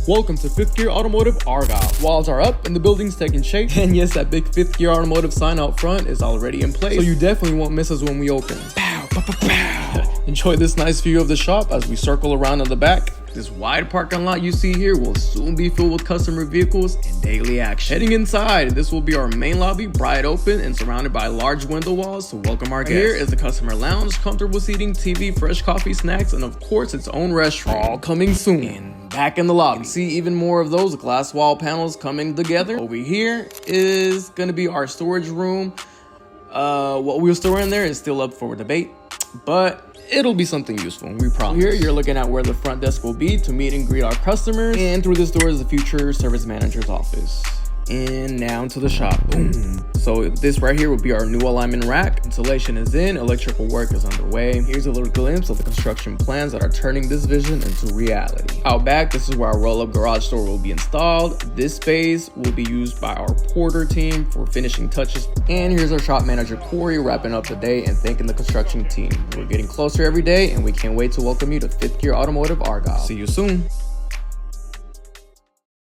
Welcome to Fifth Gear Automotive Argyle. Walls are up and the building's taking shape. And yes, that big Fifth Gear Automotive sign out front is already in place, so you definitely won't miss us when we open. Pow, pow, pow, pow. Enjoy this nice view of the shop as we circle around in the back. This wide parking lot you see here will soon be filled with customer vehicles and daily action. Heading inside, this will be our main lobby, bright open and surrounded by large window walls to welcome our guests. Here is the customer lounge, comfortable seating, TV, fresh coffee, snacks, and of course its own restroom. All coming soon. And back in the lobby, see even more of those glass wall panels coming together. Over here is gonna be our storage room. What we'll store in there is still up for debate, but it'll be something useful, we promise. Here, you're looking at where the front desk will be to meet and greet our customers. And through this door is the future service manager's office. And now into the shop. Boom. So this right here will be our new alignment rack. Installation is in, electrical work is underway. Here's a little glimpse of the construction plans that are turning this vision into reality. Out back, this is where our roll-up garage door will be installed. This space will be used by our porter team for finishing touches. And here's our shop manager, Corey, wrapping up the day and thanking the construction team. We're getting closer every day and we can't wait to welcome you to Fifth Gear Automotive Argyle. See you soon.